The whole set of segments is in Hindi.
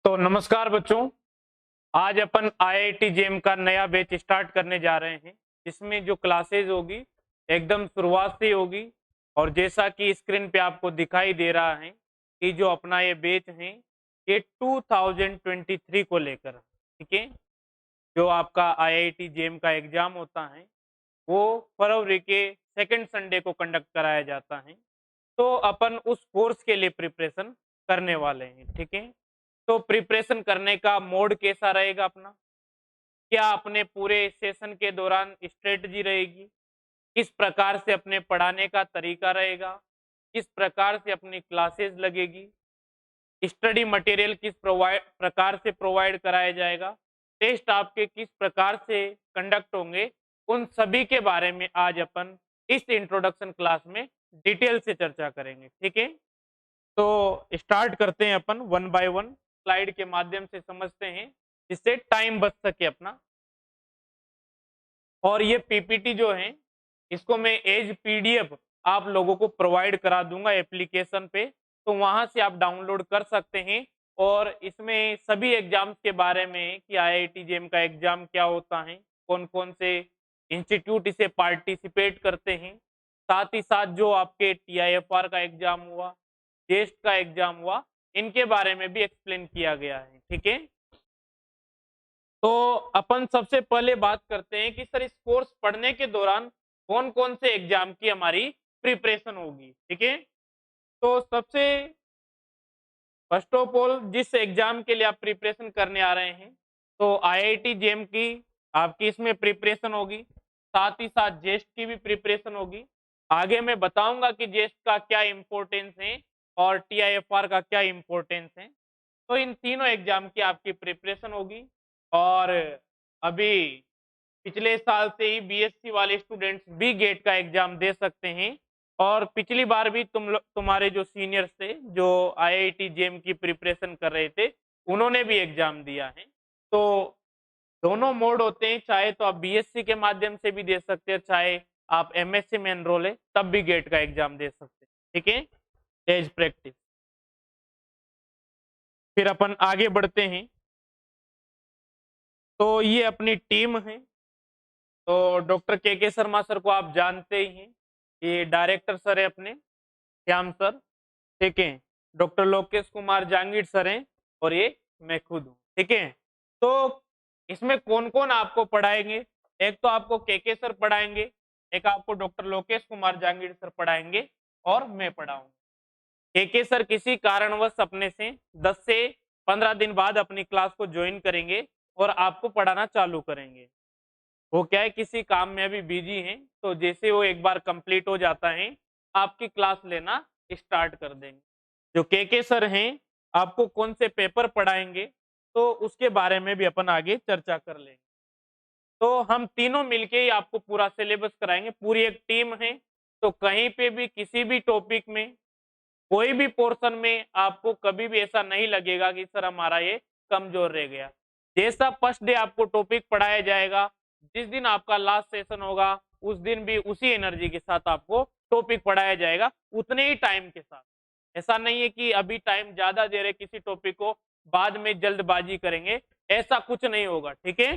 तो नमस्कार बच्चों, आज अपन आईआईटी जेम का नया बैच स्टार्ट करने जा रहे हैं। इसमें जो क्लासेस होगी एकदम शुरुआत से होगी और जैसा कि स्क्रीन पे आपको दिखाई दे रहा है कि जो अपना ये बैच है ये 2023 को लेकर, ठीक है। जो आपका आईआईटी जेम का एग्जाम होता है वो फरवरी के सेकंड संडे को कंडक्ट कराया जाता है। तो अपन उस कोर्स के लिए प्रिपरेशन करने वाले हैं, ठीक है। तो प्रिपरेशन करने का मोड कैसा रहेगा अपना? क्या अपने पूरे सेशन के दौरान स्ट्रेटजी रहेगी? किस प्रकार से अपने पढ़ाने का तरीका रहेगा? किस प्रकार से अपनी क्लासेस लगेगी? स्टडी मटेरियल किस प्रकार से प्रोवाइड कराया जाएगा? टेस्ट आपके किस प्रकार से कंडक्ट होंगे? उन सभी के बारे में आज अपन इस इंट्रोडक्शन क्लास में डिटेल से चर्चा करेंगे, ठीक है। तो स्टार्ट करते हैं अपन वन बाय वन, स्लाइड के माध्यम से समझते हैं जिससे टाइम बच सके अपना। और ये पीपीटी जो है इसको मैं एज पीडीएफ आप लोगों को प्रोवाइड करा दूंगा एप्लीकेशन पे, तो वहां से आप डाउनलोड कर सकते हैं। और इसमें सभी एग्जाम्स के बारे में कि आईआईटी जेम का एग्जाम क्या होता है, कौन कौन से इंस्टीट्यूट इसे पार्टिसिपेट करते हैं, साथ ही साथ जो आपके टीआईएफआर का एग्जाम हुआ, टेस्ट का एग्जाम हुआ, इनके बारे में भी एक्सप्लेन किया गया है, ठीक है। तो अपन सबसे पहले बात करते हैं कि सर इस कोर्स पढ़ने के दौरान कौन कौन से एग्जाम की हमारी प्रिपरेशन होगी, ठीक है। तो सबसे फर्स्ट ऑफ ऑल जिस एग्जाम के लिए आप प्रिपरेशन करने आ रहे हैं तो आईआईटी जेम की आपकी इसमें प्रिपरेशन होगी, साथ ही साथ जेस्ट की भी प्रिपरेशन होगी। आगे मैं बताऊंगा कि जेस्ट का क्या इम्पोर्टेंस है और टीआईएफआर का क्या इम्पोर्टेंस है। तो इन तीनों एग्जाम की आपकी प्रिपरेशन होगी। और अभी पिछले साल से ही बीएससी वाले स्टूडेंट्स भी गेट का एग्जाम दे सकते हैं। और पिछली बार भी तुम्हारे जो सीनियर्स थे जो आईआईटी जेम की प्रिपरेशन कर रहे थे उन्होंने भी एग्जाम दिया है। तो दोनों मोड होते हैं, चाहे तो आप बीएससी के माध्यम से भी दे सकते हैं, चाहे आप एमएससी में एनरोल है तब भी गेट का एग्जाम दे सकते हैं, ठीक है। As practice. फिर अपन आगे बढ़ते हैं। तो ये अपनी टीम है। तो डॉक्टर के शर्मा सर को आप जानते ही हैं, ये डायरेक्टर सर है अपने, श्याम सर, ठीक है। डॉक्टर लोकेश कुमार जांगीर सर हैं और ये मैं खुद हूँ, ठीक है। तो इसमें कौन कौन आपको पढ़ाएंगे? एक तो आपको के सर पढ़ाएंगे, एक आपको डॉक्टर लोकेश कुमार जांगीर सर पढ़ाएंगे और मैं पढ़ाऊंगा। के सर किसी कारणवश अपने से 10 से 15 दिन बाद अपनी क्लास को ज्वाइन करेंगे और आपको पढ़ाना चालू करेंगे। वो क्या है किसी काम में अभी बिजी हैं, तो जैसे वो एक बार कंप्लीट हो जाता है आपकी क्लास लेना स्टार्ट कर देंगे। जो के सर हैं आपको कौन से पेपर पढ़ाएंगे तो उसके बारे में भी अपन आगे चर्चा कर लेंगे। तो हम तीनों मिलके ही आपको पूरा सिलेबस कराएंगे, पूरी एक टीम है। तो कहीं पे भी किसी भी टॉपिक में कोई भी पोर्शन में आपको कभी भी ऐसा नहीं लगेगा कि सर हमारा ये कमजोर रह गया। जैसा फर्स्ट डे आपको टॉपिक पढ़ाया जाएगा, जिस दिन आपका लास्ट सेशन होगा उस दिन भी उसी एनर्जी के साथ आपको टॉपिक पढ़ाया जाएगा, उतने ही टाइम के साथ। ऐसा नहीं है कि अभी टाइम ज्यादा दे रहे किसी टॉपिक को, बाद में जल्दबाजी करेंगे, ऐसा कुछ नहीं होगा, ठीक है।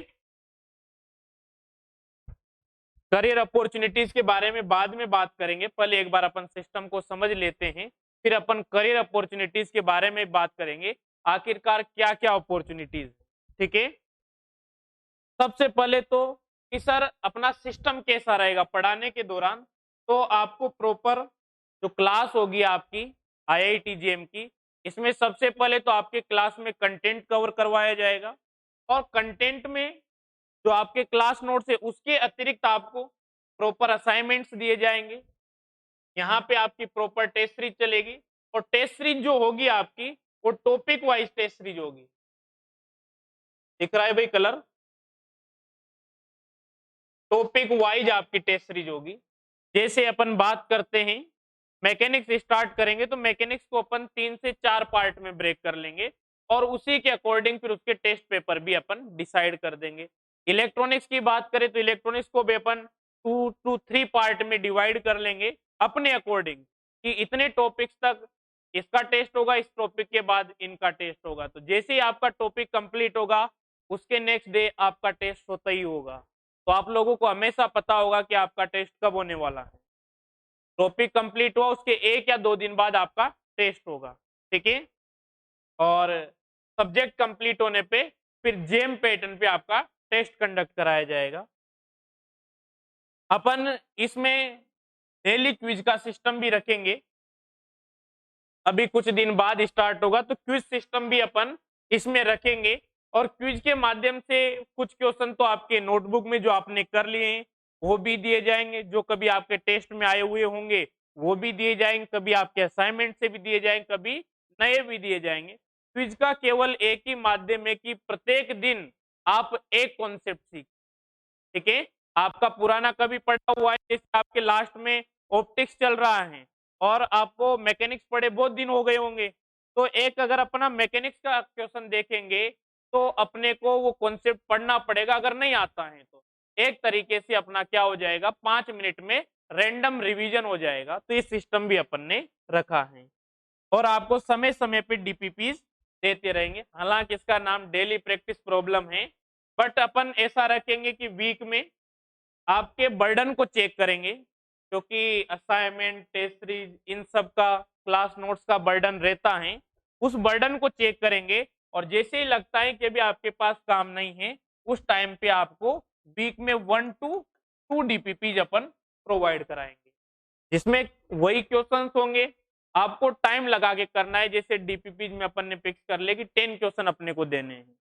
करियर अपॉर्चुनिटीज के बारे में बाद में बात करेंगे, पहले एक बार अपन सिस्टम को समझ लेते हैं, फिर अपन करियर अपॉर्चुनिटीज के बारे में बात करेंगे, आखिरकार क्या क्या अपॉर्चुनिटीज, ठीक है। सबसे पहले तो कि सर अपना सिस्टम कैसा रहेगा पढ़ाने के दौरान। तो आपको प्रॉपर जो क्लास होगी आपकी आईआईटी जेम की, इसमें सबसे पहले तो आपके क्लास में कंटेंट कवर करवाया जाएगा और कंटेंट में जो आपके क्लास नोट्स है उसके अतिरिक्त आपको प्रॉपर असाइनमेंट्स दिए जाएंगे। यहाँ पे आपकी प्रॉपर टेस्ट सीरीज चलेगी और टेस्ट सीरीज जो होगी आपकी वो टॉपिक वाइज टेस्ट सीरीज होगी। दिख रहा है भाई कलर? टॉपिक वाइज आपकी टेस्ट सीरीज होगी। जैसे अपन बात करते हैं मैकेनिक्स स्टार्ट करेंगे तो मैकेनिक्स को अपन 3 से 4 पार्ट में ब्रेक कर लेंगे और उसी के अकॉर्डिंग फिर उसके टेस्ट पेपर भी अपन डिसाइड कर देंगे। इलेक्ट्रॉनिक्स की बात करें तो इलेक्ट्रॉनिक्स को भी अपन 2 to 3 पार्ट में डिवाइड कर लेंगे अपने अकॉर्डिंग कि इतने टॉपिक्स तक इसका टेस्ट होगा, इस टॉपिक के बाद इनका टेस्ट होगा। तो जैसे ही आपका टॉपिक कंप्लीट होगा, उसके नेक्स्ट डे आपका टेस्ट होता ही होगा। तो आप लोगों को हमेशा पता होगा कि आपका टेस्ट कब होने वाला है। टॉपिक कंप्लीट हुआ उसके 1 या 2 दिन बाद आपका टेस्ट होगा, ठीक है? और सब्जेक्ट कंप्लीट होने पे फिर जेम पैटर्न पे आपका टेस्ट कंडक्ट कराया जाएगा। अपन इसमें डेली क्विज का सिस्टम भी रखेंगे। अभी कुछ दिन बाद स्टार्ट होगा तो क्विज सिस्टम भी अपन इसमें रखेंगे और क्विज के माध्यम से कुछ क्वेश्चन तो आपके नोटबुक में जो आपने कर लिए हैं वो भी दिए जाएंगे, जो कभी आपके टेस्ट में आए हुए होंगे वो भी दिए जाएंगे, कभी आपके असाइनमेंट से भी दिए जाएंगे, कभी नए भी दिए जाएंगे। क्विज का केवल एक ही माध्यम है कि प्रत्येक दिन आप एक कॉन्सेप्ट सीख, ठीक है? आपका पुराना कभी पढ़ा हुआ है, जैसे आपके लास्ट में ऑप्टिक्स चल रहा है और आपको मैकेनिक्स पढ़े बहुत दिन हो गए होंगे, तो एक अगर अपना मैकेनिक्स का क्वेश्चन देखेंगे तो अपने को वो कॉन्सेप्ट पढ़ना पड़ेगा अगर नहीं आता है तो। एक तरीके से अपना क्या हो जाएगा, 5 मिनट में रैंडम रिवीजन हो जाएगा। तो ये सिस्टम भी अपन ने रखा है और आपको समय समय पे डीपीपीज देते रहेंगे। हालांकि इसका नाम डेली प्रैक्टिस प्रॉब्लम है, बट अपन ऐसा रखेंगे कि वीक में आपके बर्डन को चेक करेंगे, क्योंकि असाइनमेंट, टेस्ट सीरीज इन सब का क्लास नोट्स का बर्डन रहता है। उस बर्डन को चेक करेंगे और जैसे ही लगता है कि अभी आपके पास काम नहीं है, उस टाइम पे आपको वीक में 1 to 2 डीपीपीज अपन प्रोवाइड कराएंगे, जिसमें वही क्वेश्चंस होंगे। आपको टाइम लगा के करना है, जैसे डीपीपीज में अपन ने फिक्स कर लिया कि 10 क्वेश्चन अपने को देने हैं,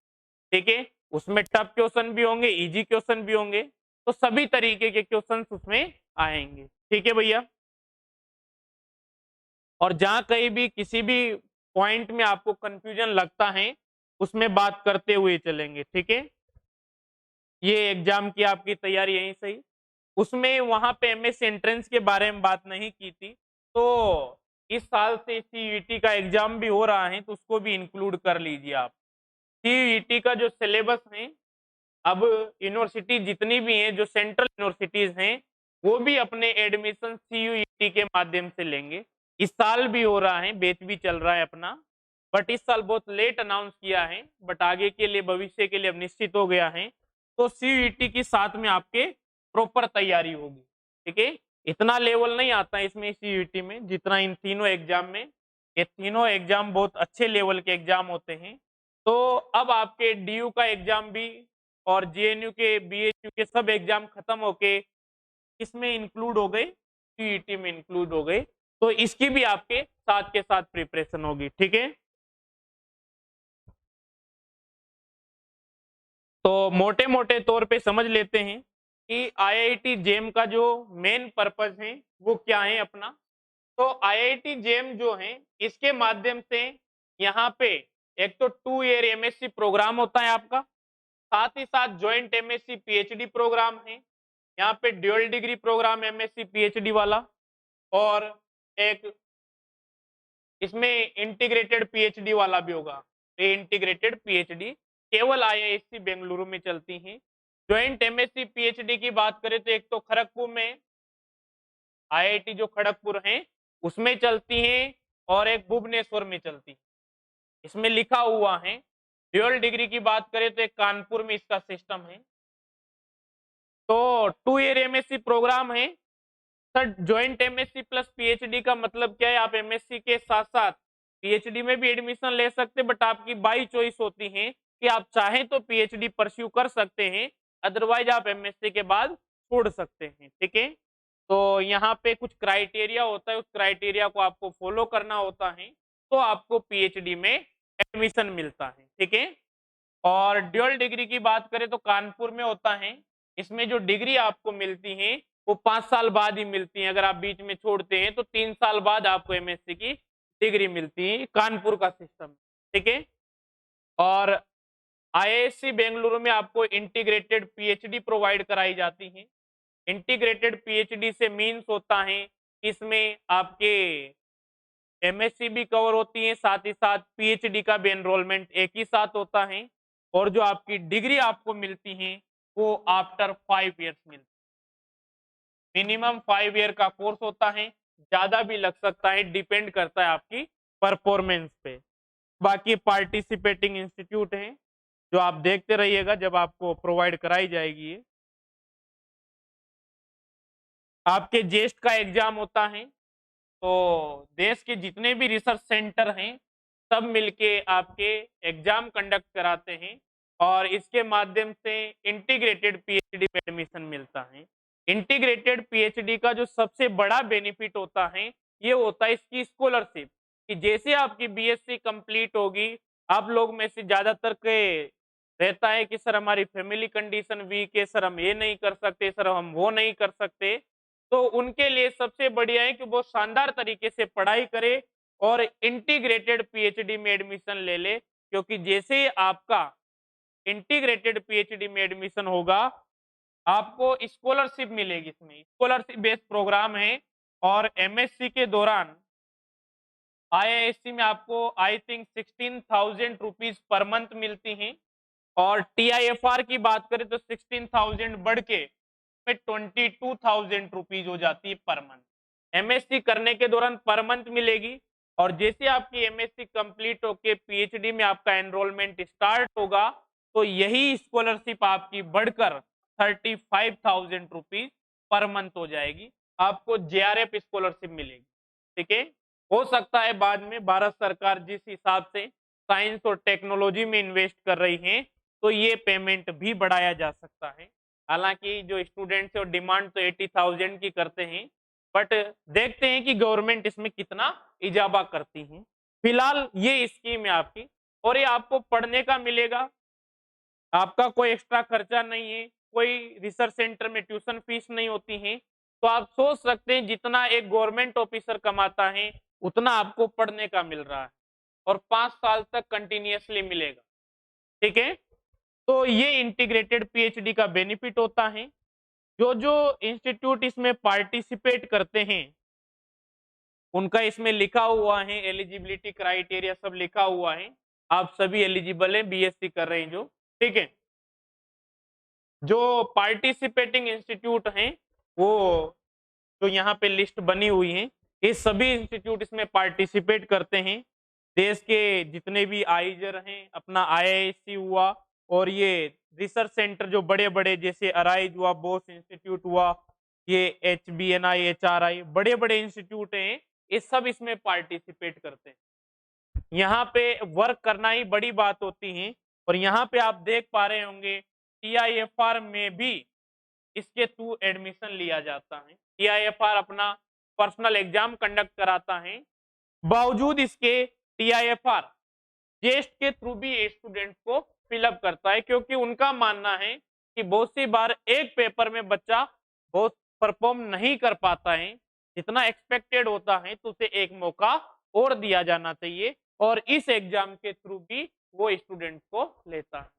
ठीक है? उसमें टफ क्वेश्चन भी होंगे, इजी क्वेश्चन भी होंगे, तो सभी तरीके के क्वेश्चंस उसमें आएंगे, ठीक है भैया? और जहां कहीं भी किसी भी पॉइंट में आपको कंफ्यूजन लगता है, उसमें बात करते हुए चलेंगे, ठीक है? ये एग्जाम की आपकी तैयारी यहीं सही। उसमें वहां पे एमएस एंट्रेंस के बारे में बात नहीं की थी, तो इस साल से सीयूईटी का एग्जाम भी हो रहा है, तो उसको भी इंक्लूड कर लीजिए आप। सीयूईटी का जो सिलेबस है, अब यूनिवर्सिटी जितनी भी हैं, जो सेंट्रल यूनिवर्सिटीज हैं, वो भी अपने एडमिशन सीयूईटी के माध्यम से लेंगे। इस साल भी हो रहा है, बैच भी चल रहा है अपना, बट इस साल बहुत लेट अनाउंस किया है, बट आगे के लिए, भविष्य के लिए अब निश्चित हो गया है। तो सीयूईटी के साथ में आपके प्रॉपर तैयारी होगी, ठीक है? इतना लेवल नहीं आता है इसमें सीयूईटी में जितना इन तीनों एग्जाम में। ये तीनों एग्जाम बहुत अच्छे लेवल के एग्जाम होते हैं। तो अब आपके डीयू का एग्जाम भी और जेएनयू के, बीएचयू के सब एग्जाम खत्म होके इसमें इंक्लूड हो गए, सीईटी में इंक्लूड हो गए, तो इसकी भी आपके साथ के साथ प्रिपरेशन होगी, ठीक है? तो मोटे मोटे तौर पे समझ लेते हैं कि आईआईटी जेम का जो मेन पर्पस है वो क्या है अपना। तो आईआईटी जेम जो है, इसके माध्यम से यहाँ पे एक तो 2 ईयर एमएससी प्रोग्राम होता है आपका, साथ ही साथ ज्वाइंट एमएससी पीएचडी प्रोग्राम है, यहाँ पे dual degree program MSc PhD वाला, और एक इसमें इंटीग्रेटेड पीएचडी वाला भी होगा। ये इंटीग्रेटेड पीएचडी केवल आईआईएससी बेंगलुरु में चलती हैं। ज्वाइंट एमएससी पीएचडी की बात करें तो एक तो खड़गपुर में आईआईटी जो खड़गपुर है उसमें चलती हैं, और एक भुवनेश्वर में चलती है। इसमें लिखा हुआ है। ड्यूअल डिग्री की बात करें तो एक कानपुर में इसका सिस्टम है। तो 2 ईयर एमएससी प्रोग्राम है sir. Joint MSc plus PhD का मतलब क्या है, आप एमएससी के साथ साथ पीएचडी में भी एडमिशन ले सकते हैं, बट आपकी बाई चॉइस होती है कि आप चाहें तो पीएचडी परस्यू कर सकते हैं, अदरवाइज आप एमएससी के बाद छोड़ सकते हैं, ठीक है? तो यहाँ पे कुछ क्राइटेरिया होता है, उस क्राइटेरिया को आपको फॉलो करना होता है, तो आपको पीएचडी में एडमिशन मिलता है, ठीक है? और ड्यूअल डिग्री की बात करें तो कानपुर में होता है। इसमें जो डिग्री आपको मिलती है वो 5 साल बाद ही मिलती है। अगर आप बीच में छोड़ते हैं तो 3 साल बाद आपको एमएससी की डिग्री मिलती है। कानपुर का सिस्टम, ठीक है? और आईआईएससी बेंगलुरु में आपको इंटीग्रेटेड पीएचडी प्रोवाइड कराई जाती है। इंटीग्रेटेड पीएचडी से मीन्स होता है इसमें आपके एमएससी भी कवर होती है, साथ ही साथ पीएचडी का भी एनरोलमेंट एक ही साथ होता है, और जो आपकी डिग्री आपको मिलती है वो आफ्टर 5 इयर्स मिलती है। मिनिमम 5 ईयर का कोर्स होता है, ज्यादा भी लग सकता है, डिपेंड करता है आपकी परफॉर्मेंस पे। बाकी पार्टिसिपेटिंग इंस्टीट्यूट हैं जो आप देखते रहिएगा जब आपको प्रोवाइड कराई जाएगी ये। आपके जेस्ट का एग्जाम होता है तो देश के जितने भी रिसर्च सेंटर हैं सब मिलके आपके एग्जाम कंडक्ट कराते हैं और इसके माध्यम से इंटीग्रेटेड पीएचडी में एडमिशन मिलता है। इंटीग्रेटेड पीएचडी का जो सबसे बड़ा बेनिफिट होता है ये होता है इसकी स्कॉलरशिप, कि जैसे आपकी बीएससी कंप्लीट होगी, आप लोग में से ज्यादातर के रहता है कि सर हमारी फैमिली कंडीशन वीक है, सर हम ये नहीं कर सकते, सर हम वो नहीं कर सकते, तो उनके लिए सबसे बढ़िया है कि वो शानदार तरीके से पढ़ाई करे और इंटीग्रेटेड पीएचडी में एडमिशन ले ले, क्योंकि जैसे ही आपका इंटीग्रेटेड पीएचडी में एडमिशन होगा आपको स्कॉलरशिप मिलेगी। इसमें स्कॉलरशिप बेस्ड प्रोग्राम है और एमएससी के दौरान आईआईएससी में आपको I think 16,000 rupees per month मिलती हैं और टीआईएफआर की बात करें तो 16,000 बढ़ के 22,000 रुपीज हो जाती है पर मंथ। एमएससी करने के दौरान पर मंथ मिलेगी और जैसे आपकी एमएससी कंप्लीट होके पीएचडी में आपका एनरोलमेंट स्टार्ट होगा तो यही स्कॉलरशिप आपकी बढ़कर 35,000 रुपीज पर मंथ हो जाएगी। आपको जेआरएफ स्कॉलरशिप मिलेगी। ठीक है, हो सकता है बाद में भारत सरकार जिस हिसाब से साइंस और टेक्नोलॉजी में इन्वेस्ट कर रही है तो ये पेमेंट भी बढ़ाया जा सकता है। हालांकि जो स्टूडेंट्स और डिमांड तो 80,000 की करते हैं, बट देखते हैं कि गवर्नमेंट इसमें कितना इजाफा करती है। फिलहाल ये स्कीम है आपकी और ये आपको पढ़ने का मिलेगा, आपका कोई एक्स्ट्रा खर्चा नहीं है, कोई रिसर्च सेंटर में ट्यूशन फीस नहीं होती है। तो आप सोच सकते हैं जितना एक गवर्नमेंट ऑफिसर कमाता है उतना आपको पढ़ने का मिल रहा है और 5 साल तक कंटिन्यूअसली मिलेगा। ठीक है, तो ये इंटीग्रेटेड पीएचडी का बेनिफिट होता है। जो जो इंस्टीट्यूट इसमें पार्टिसिपेट करते हैं उनका इसमें लिखा हुआ है, एलिजिबिलिटी क्राइटेरिया सब लिखा हुआ है। आप सभी एलिजिबल हैं बीएससी कर रहे हैं जो। ठीक है, जो पार्टिसिपेटिंग इंस्टीट्यूट हैं वो जो यहाँ पे लिस्ट बनी हुई है, ये सभी इंस्टीट्यूट इसमें पार्टिसिपेट करते हैं। देश के जितने भी आईजर हैं, अपना आईआईएससी हुआ और ये रिसर्च सेंटर जो बड़े बड़े जैसे अराइज हुआ, बोस इंस्टीट्यूट हुआ, ये एचबीएनआई, एचआरआई, बड़े बड़े इंस्टीट्यूट हैं, ये सब इसमें पार्टिसिपेट करते हैं। यहाँ पे वर्क करना ही बड़ी बात होती है और यहाँ पे आप देख पा रहे होंगे टीआईएफआर में भी इसके थ्रू एडमिशन लिया जाता है। टीआईएफआर अपना पर्सनल एग्जाम कंडक्ट कराता है, बावजूद इसके टीआईएफआर जेस्ट के थ्रू भी स्टूडेंट्स को फिलअप करता है, क्योंकि उनका मानना है कि बहुत सी बार एक पेपर में बच्चा बहुत परफॉर्म नहीं कर पाता है जितना एक्सपेक्टेड होता है, तो उसे एक मौका और दिया जाना चाहिए और इस एग्जाम के थ्रू भी वो स्टूडेंट को लेता है।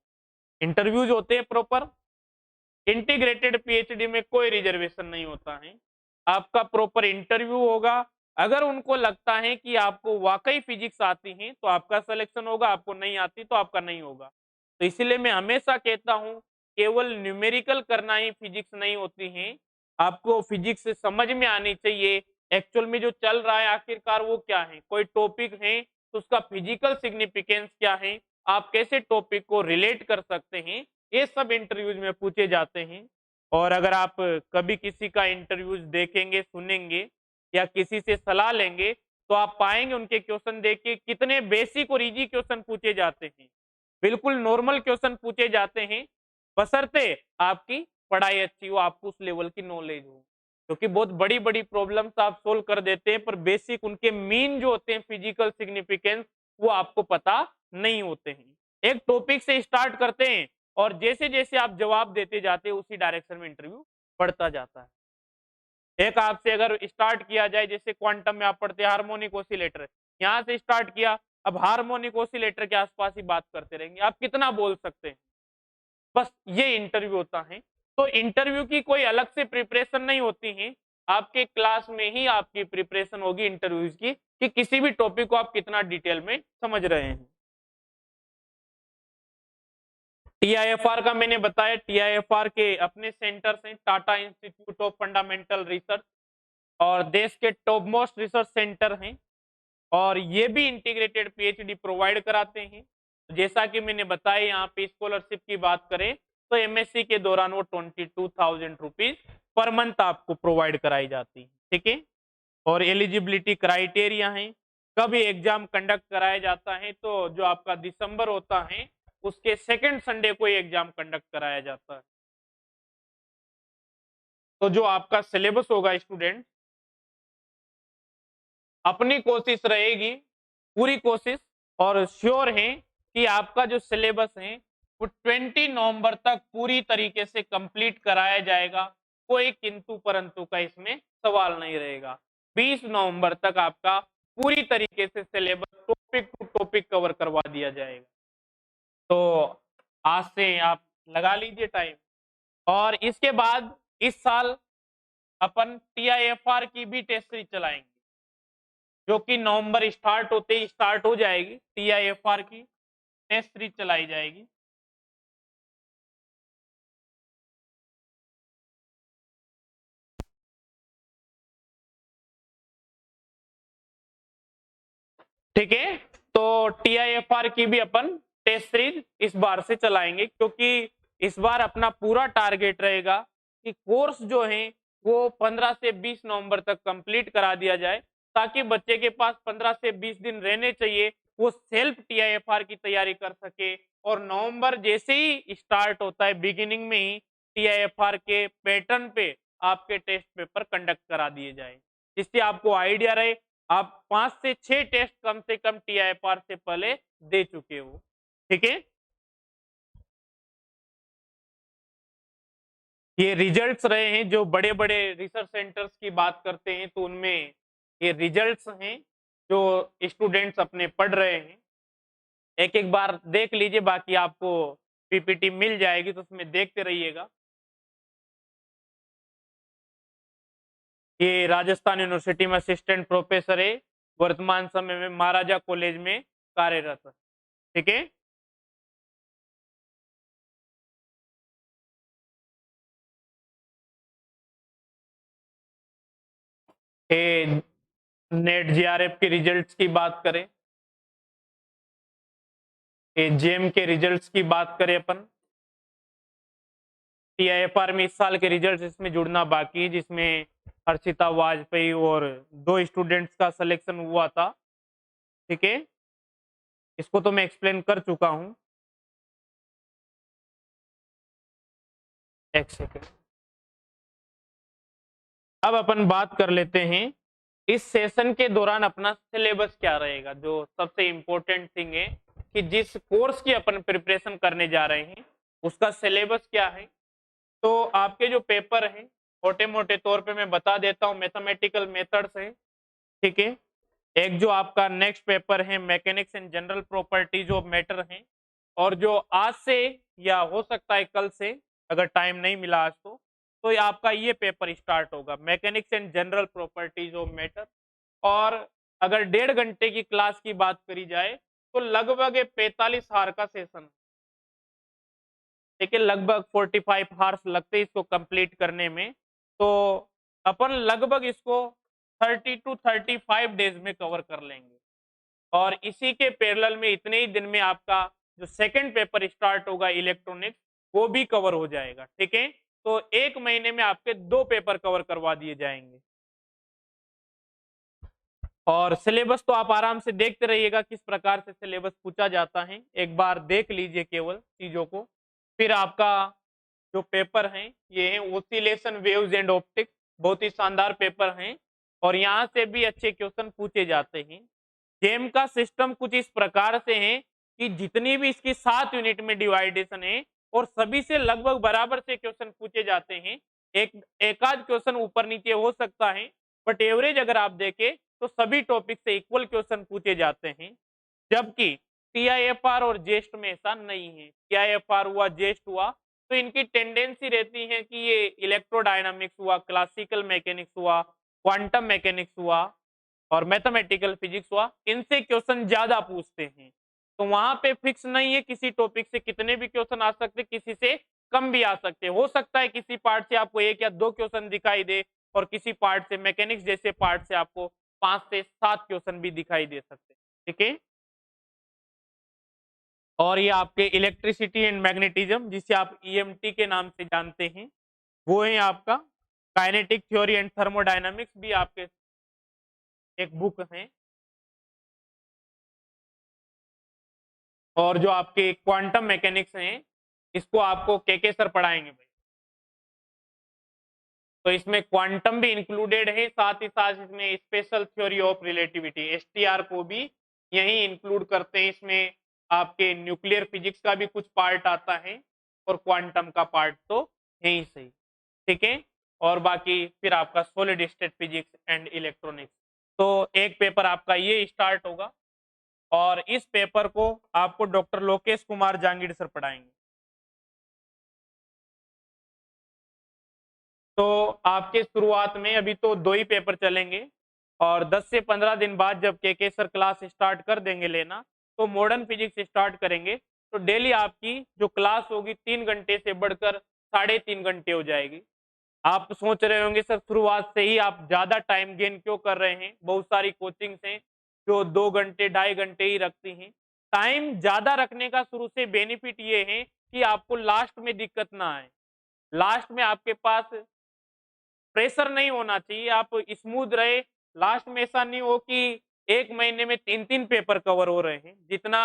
इंटरव्यूज होते हैं प्रॉपर। इंटीग्रेटेड पीएचडी में कोई रिजर्वेशन नहीं होता है, आपका प्रॉपर इंटरव्यू होगा। अगर उनको लगता है कि आपको वाकई फिजिक्स आती है तो आपका सिलेक्शन होगा, आपको नहीं आती तो आपका नहीं होगा। तो इसीलिए मैं हमेशा कहता हूं केवल न्यूमेरिकल करना ही फिजिक्स नहीं होती है, आपको फिजिक्स से समझ में आनी चाहिए एक्चुअल में जो चल रहा है आखिरकार वो क्या है, कोई टॉपिक है तो उसका फिजिकल सिग्निफिकेंस क्या है, आप कैसे टॉपिक को रिलेट कर सकते हैं, ये सब इंटरव्यूज में पूछे जाते हैं। और अगर आप कभी किसी का इंटरव्यूज देखेंगे, सुनेंगे या किसी से सलाह लेंगे तो आप पाएंगे उनके क्वेश्चन देख के कितने बेसिक और इजी क्वेश्चन पूछे जाते हैं, बिल्कुल नॉर्मल क्वेश्चन पूछे जाते हैं, बशर्ते आपकी पढ़ाई अच्छी हो, आपको उस लेवल की नॉलेज हो, क्योंकि बहुत बड़ी बड़ी प्रॉब्लम्स आप सोल्व कर देते हैं पर बेसिक उनके मीन जो होते हैं फिजिकल सिग्निफिकेंस वो आपको पता नहीं होते हैं। एक टॉपिक से स्टार्ट करते हैं और जैसे जैसे आप जवाब देते जाते हैं उसी डायरेक्शन में इंटरव्यू बढ़ता जाता है। एक आपसे अगर स्टार्ट किया जाए जैसे क्वांटम में आप पढ़ते हैं हार्मोनिक ऑसिलेटर, यहाँ से स्टार्ट किया, अब हार्मोनिक ऑसिलेटर के आसपास ही बात करते रहेंगे, आप कितना बोल सकते हैं, बस ये इंटरव्यू होता है। तो इंटरव्यू की कोई अलग से प्रिपरेशन नहीं होती है, आपके क्लास में ही आपकी प्रिपरेशन होगी इंटरव्यूज की कि किसी भी टॉपिक को आप कितना डिटेल में समझ रहे हैं। टीआईएफआर का मैंने बताया, टीआईएफआर के अपने सेंटर्स हैं, Tata institute of fundamental research और देश के टॉप मोस्ट रिसर्च सेंटर हैं और ये भी इंटीग्रेटेड पीएचडी प्रोवाइड कराते हैं। जैसा कि मैंने बताया, यहाँ पे स्कॉलरशिप की बात करें तो एमएससी के दौरान वो 22,000 रुपीज पर मंथ आपको प्रोवाइड कराई जाती है। ठीक है। और एलिजिबिलिटी क्राइटेरिया है, कब ये एग्जाम कंडक्ट कराया जाता है, तो जो आपका दिसंबर होता है उसके सेकंड संडे को ये एग्जाम कंडक्ट कराया जाता है। तो जो आपका सिलेबस होगा स्टूडेंट, अपनी कोशिश रहेगी, पूरी कोशिश और श्योर है कि आपका जो सिलेबस है वो 20 नवंबर तक पूरी तरीके से कंप्लीट कराया जाएगा। कोई किंतु परंतु का इसमें सवाल नहीं रहेगा। 20 नवंबर तक आपका पूरी तरीके से syllabus topic to topic cover करवा दिया जाएगा। तो आज से आप लगा लीजिए टाइम। और इसके बाद इस साल अपन टीआईएफआर की भी टेस्ट सीरीज चलाएंगे, जो कि नवंबर स्टार्ट होते ही स्टार्ट हो जाएगी। टीआईएफआर की टेस्ट सीरीज चलाई जाएगी। ठीक है। तो टीआईएफआर की भी अपन टेस्ट सीरीज इस बार से चलाएंगे, क्योंकि इस बार अपना पूरा टारगेट रहेगा कि कोर्स जो है वो 15 से 20 नवंबर तक कंप्लीट करा दिया जाए, ताकि बच्चे के पास 15 से 20 दिन रहने चाहिए, वो सेल्फ टीआईएफआर की तैयारी कर सके। और नवंबर जैसे ही स्टार्ट होता है, बिगिनिंग में ही टीआईएफआर के पैटर्न पे आपके टेस्ट पेपर कंडक्ट करा दिए जाए, जिससे आपको आइडिया रहे आप 5 से 6 टेस्ट कम से कम टीआईएफआर से पहले दे चुके हो। ठीक है। ये रिजल्ट्स रहे हैं, जो बड़े बड़े रिसर्च सेंटर्स की बात करते हैं तो उनमें ये रिजल्ट्स हैं जो स्टूडेंट्स अपने पढ़ रहे हैं। एक एक बार देख लीजिए, बाकी आपको पीपीटी मिल जाएगी तो उसमें देखते रहिएगा। ये राजस्थान यूनिवर्सिटी में असिस्टेंट प्रोफेसर है, वर्तमान समय में महाराजा कॉलेज में कार्यरत है। ठीक है। ये नेट जीआरएफ के रिजल्ट्स की बात करें, ये जेम के रिजल्ट्स की बात करें अपन, टीआईएफआर में इस साल के रिजल्ट्स इसमें जुड़ना बाकी है, जिसमें हर्षिता वाजपेयी और 2 स्टूडेंट्स का सिलेक्शन हुआ था। ठीक है। इसको तो मैं एक्सप्लेन कर चुका हूं। एक सेकेंड। अब अपन बात कर लेते हैं इस सेशन के दौरान अपना सिलेबस क्या रहेगा। जो सबसे इंपॉर्टेंट थिंग है कि जिस कोर्स की अपन प्रिपरेशन करने जा रहे हैं उसका सिलेबस क्या है। तो आपके जो पेपर हैं मोटे मोटे तौर पे मैं बता देता हूँ, मैथमेटिकल मेथड्स है। ठीक है। एक जो आपका नेक्स्ट पेपर है mechanics and general properties of matter है, और जो आज से या हो सकता है कल से, अगर टाइम नहीं मिला आज तो ये आपका ये पेपर स्टार्ट होगा, mechanics and general properties of matter. और अगर 1.5 घंटे की क्लास की बात करी जाए तो लगभग 45 हार का सेशन, ठीक है, लगभग 45 हार्स लगते हैं इसको कंप्लीट करने में। तो अपन लगभग इसको 30 टू 35 डेज में कवर कर लेंगे। और इसी के पैरेलल में इतने ही दिन में आपका जो सेकंड पेपर स्टार्ट होगा इलेक्ट्रॉनिक्स, वो भी कवर हो जाएगा। ठीक है। तो 1 महीने में आपके 2 पेपर कवर करवा दिए जाएंगे। और सिलेबस तो आप आराम से देखते रहिएगा किस प्रकार से सिलेबस पूछा जाता है, एक बार देख लीजिए केवल चीजों को। फिर आपका जो पेपर हैं ये है ओसिलेशन वेव्स एंड ऑप्टिक्स, बहुत ही शानदार पेपर हैं और यहाँ से भी अच्छे क्वेश्चन पूछे जाते हैं। जेम का सिस्टम कुछ इस प्रकार से है कि जितनी भी इसकी 7 यूनिट में डिवाइडेशन है और सभी से लगभग बराबर से क्वेश्चन पूछे जाते हैं। एक आध क्वेश्चन ऊपर नीचे हो सकता है, बट एवरेज अगर आप देखें तो सभी टॉपिक से इक्वल क्वेश्चन पूछे जाते हैं। जबकि टीआईएफआर और जेस्ट में ऐसा नहीं है। टीआईएफआर हुआ, जेस्ट हुआ, तो इनकी टेंडेंसी रहती है कि ये इलेक्ट्रोडायनामिक्स हुआ, क्लासिकल मैकेनिक्स हुआ, क्वांटम मैकेनिक्स हुआ और मैथमेटिकल फिजिक्स हुआ, इनसे क्वेश्चन ज्यादा पूछते हैं। तो वहां पे फिक्स नहीं है, किसी टॉपिक से कितने भी क्वेश्चन आ सकते, किसी से कम भी आ सकते। हो सकता है किसी पार्ट से आपको 1 या 2 क्वेश्चन दिखाई दे और किसी पार्ट से, मैकेनिक्स जैसे पार्ट से आपको 5 से 7 क्वेश्चन भी दिखाई दे सकते हैं। ठीक है, और ये आपके इलेक्ट्रिसिटी एंड मैग्नेटिज्म, जिसे आप ईएमटी के नाम से जानते हैं, वो है आपका। काइनेटिक थ्योरी एंड थर्मोडायनामिक्स भी आपके एक बुक है। और जो आपके क्वांटम मैकेनिक्स हैं, इसको आपको के सर पढ़ाएंगे भाई। तो इसमें क्वांटम भी इंक्लूडेड है, साथ ही साथ इसमें special theory of relativity STR को भी यही इंक्लूड करते हैं। इसमें आपके न्यूक्लियर फिजिक्स का भी कुछ पार्ट आता है और क्वांटम का पार्ट तो है ही सही। ठीक है, और बाकी फिर आपका solid state physics and electronics. तो एक पेपर आपका ये स्टार्ट होगा, और इस पेपर को आपको डॉक्टर लोकेश कुमार जांगीड़ सर पढ़ाएंगे। तो आपके शुरुआत में अभी तो 2 ही पेपर चलेंगे, और 10 से 15 दिन बाद जब के सर क्लास स्टार्ट कर देंगे लेना, तो मॉडर्न फिजिक्स स्टार्ट करेंगे। तो डेली आपकी जो क्लास होगी 3 घंटे से बढ़कर 3.5 घंटे हो जाएगी। आप सोच रहे होंगे सर शुरुआत से ही आप ज्यादा टाइम गेन क्यों कर रहे हैं, बहुत सारी कोचिंग्स हैं जो 2 घंटे 2.5 घंटे ही रखती हैं। टाइम ज्यादा रखने का शुरू से बेनिफिट ये है कि आपको लास्ट में दिक्कत ना आए। लास्ट में आपके पास प्रेशर नहीं होना चाहिए, आप स्मूथ रहे। लास्ट में ऐसा नहीं हो कि 1 महीने में 3-3 पेपर कवर हो रहे हैं। जितना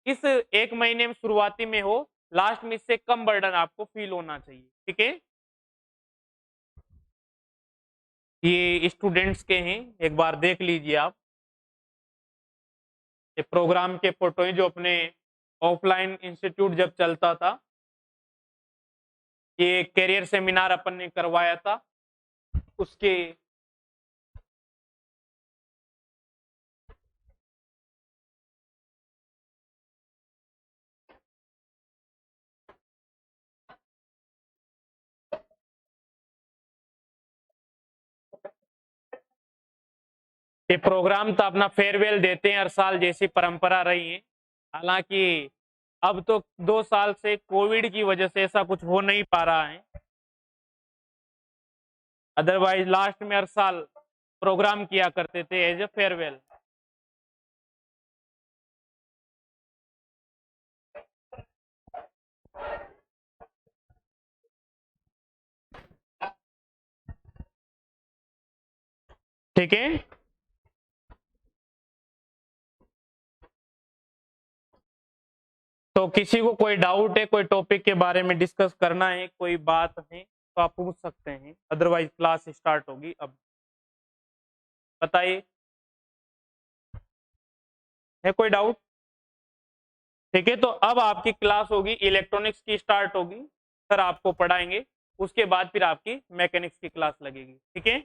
इस 1 महीने में शुरुआती में हो, लास्ट में इससे कम बर्डन आपको फील होना चाहिए। ठीक है, ये स्टूडेंट्स के हैं, एक बार देख लीजिए आप। ये प्रोग्राम के फोटो हैं जो अपने ऑफलाइन इंस्टीट्यूट जब चलता था, ये कैरियर सेमिनार अपन ने करवाया था उसके। ये प्रोग्राम तो अपना फेयरवेल देते हैं हर साल, जैसी परंपरा रही है। हालांकि अब तो 2 साल से कोविड की वजह से ऐसा कुछ हो नहीं पा रहा है, अदरवाइज लास्ट में हर साल प्रोग्राम किया करते थे एज ए फेयरवेल। ठीक है, तो किसी को कोई डाउट है, कोई टॉपिक के बारे में डिस्कस करना है, कोई बात है तो आप पूछ सकते हैं, अदरवाइज क्लास स्टार्ट होगी अब। बताइए, है कोई डाउट? ठीक है, तो अब आपकी क्लास होगी इलेक्ट्रॉनिक्स की स्टार्ट होगी, सर आपको पढ़ाएंगे। उसके बाद फिर आपकी मैकेनिक्स की क्लास लगेगी। ठीक है।